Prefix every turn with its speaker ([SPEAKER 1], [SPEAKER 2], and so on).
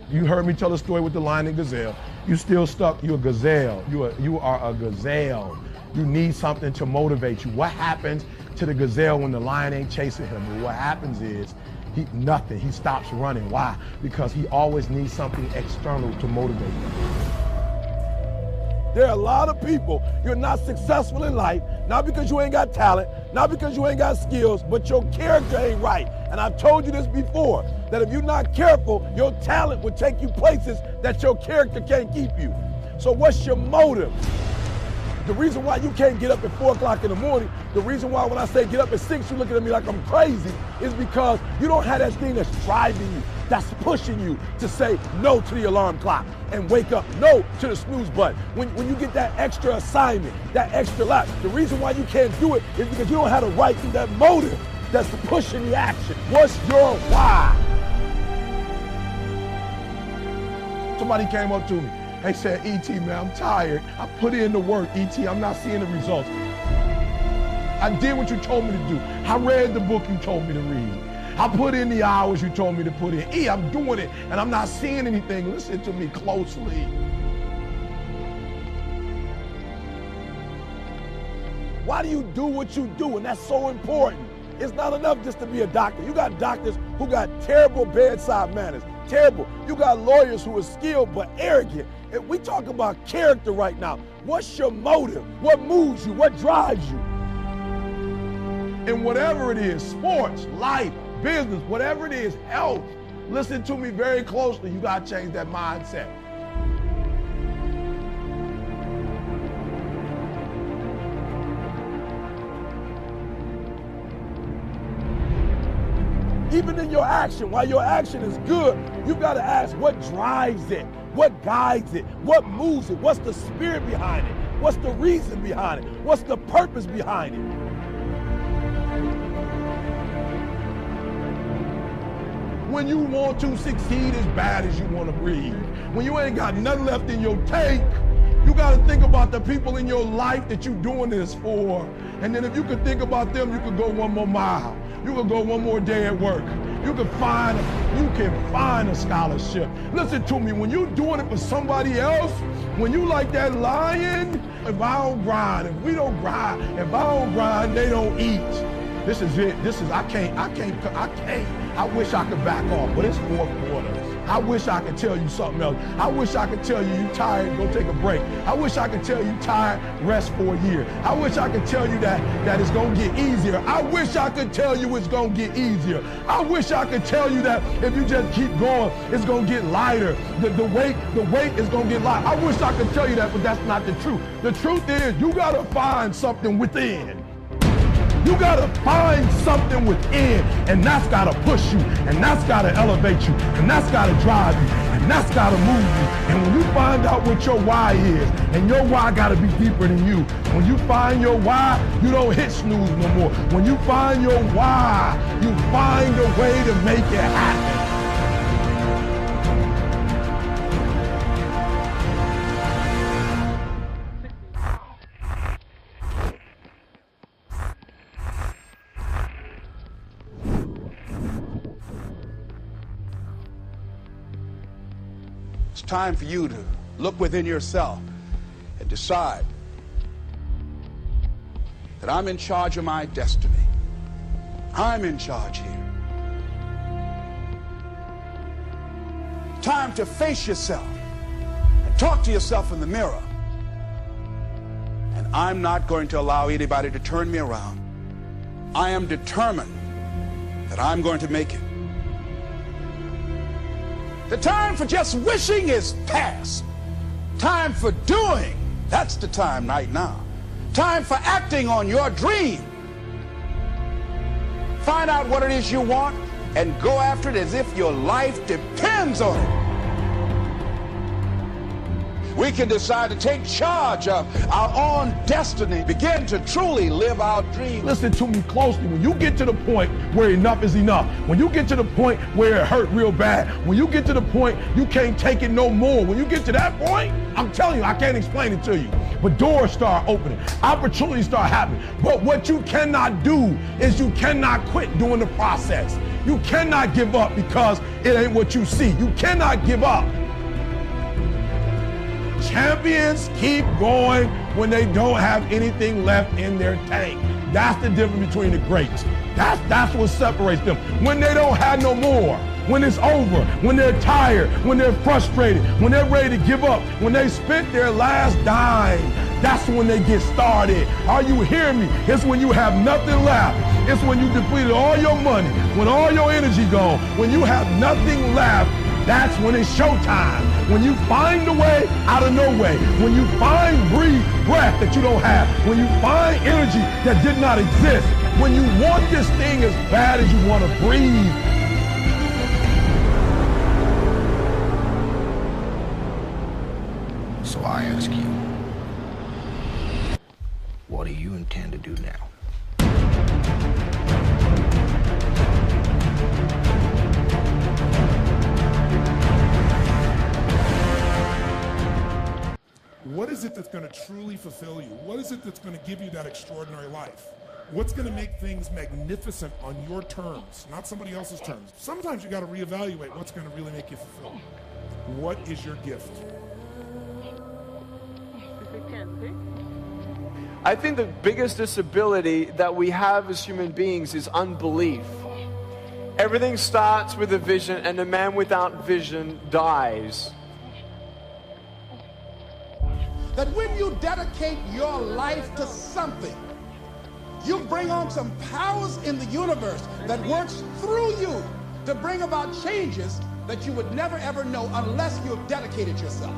[SPEAKER 1] You heard me tell the story with the lion and gazelle. You still stuck. You're a gazelle. You are a gazelle. You need something to motivate you. What happens to the gazelle when the lion ain't chasing him? Well, what happens is nothing. He stops running. Why? Because he always needs something external to motivate him. There are a lot of people, you're not successful in life, not because you ain't got talent, not because you ain't got skills, but your character ain't right. And I've told you this before, that if you're not careful, your talent will take you places that your character can't keep you. So what's your motive? The reason why you can't get up at 4 o'clock in the morning, the reason why when I say get up at 6, you're looking at me like I'm crazy, is because you don't have that thing that's driving you, that's pushing you to say no to the alarm clock and wake up, no to the snooze button. When you get that extra assignment, that extra lap, the reason why you can't do it is because you don't have the right to that motive that's pushing the action. What's your why? Somebody came up to me. They said, E.T., man, I'm tired. I put in the work, E.T., I'm not seeing the results. I did what you told me to do. I read the book you told me to read. I put in the hours you told me to put in. I'm doing it, and I'm not seeing anything. Listen to me closely. Why do you do what you do? And that's so important. It's not enough just to be a doctor. You got doctors who got terrible bedside manners. Terrible. You got lawyers who are skilled but arrogant. And we talk about character right now. What's your motive? What moves you? What drives you? And whatever it is, sports, life, business, whatever it is, health, listen to me very closely. You got to change that mindset. Even in your action, while your action is good, you've got to ask what drives it, what guides it, what moves it, what's the spirit behind it, what's the reason behind it, what's the purpose behind it. When you want to succeed as bad as you want to breathe, when you ain't got nothing left in your tank, you got to think about the people in your life that you're doing this for. And then if you could think about them, you could go one more mile. You could go one more day at work. You can find a scholarship. Listen to me, when you're doing it for somebody else, when you like that lion, if I don't grind, if we don't grind, if I don't grind, they don't eat. This is it. I wish I could back off, but it's 4th quarter. I wish I could tell you something else. I wish I could tell you you tired, go take a break. I wish I could tell you tired, rest for a year. I wish I could tell you that it's gonna get easier. I wish I could tell you it's gonna get easier. I wish I could tell you that if you just keep going, it's gonna get lighter. The weight is gonna get lighter. I wish I could tell you that, but that's not the truth. The truth is you gotta find something within. You gotta find something within, and that's gotta push you, and that's gotta elevate you, and that's gotta drive you, and that's gotta move you. And when you find out what your why is, and your why gotta be deeper than you, when you find your why, you don't hit snooze no more. When you find your why, you find a way to make it happen.
[SPEAKER 2] It's time for you to look within yourself and decide that I'm in charge of my destiny. I'm in charge here. Time to face yourself and talk to yourself in the mirror. And I'm not going to allow anybody to turn me around. I am determined that I'm going to make it. The time for just wishing is past. Time for doing, that's the time right now. Time for acting on your dream. Find out what it is you want and go after it as if your life depends on it. We can decide to take charge of our own destiny, begin to truly live our dreams.
[SPEAKER 1] Listen to me closely. When you get to the point where enough is enough, when you get to the point where it hurt real bad, when you get to the point you can't take it no more, when you get to that point, I'm telling you, I can't explain it to you, but doors start opening, opportunities start happening. But what you cannot do is you cannot quit during the process. You cannot give up because it ain't what you see. You cannot give up. Champions keep going when they don't have anything left in their tank. That's the difference between the greats. That's what separates them. When they don't have no more, when it's over, when they're tired, when they're frustrated, when they're ready to give up, when they spent their last dime, that's when they get started. Are you hearing me? It's when you have nothing left. It's when you depleted all your money, when all your energy gone, when you have nothing left. That's when it's showtime. When you find a way out of no way. When you find breath that you don't have. When you find energy that did not exist. When you want this thing as bad as you want to breathe.
[SPEAKER 3] So I ask you, what do you intend to do now?
[SPEAKER 4] What is it that's going to truly fulfill you? What is it that's going to give you that extraordinary life? What's going to make things magnificent on your terms, not somebody else's terms? Sometimes you got to reevaluate what's going to really make you fulfilled. What is your gift?
[SPEAKER 5] I think the biggest disability that we have as human beings is unbelief. Everything starts with a vision, and a man without vision dies.
[SPEAKER 2] That when you dedicate your life to something, you bring on some powers in the universe that works through you to bring about changes that you would never ever know unless you have dedicated yourself.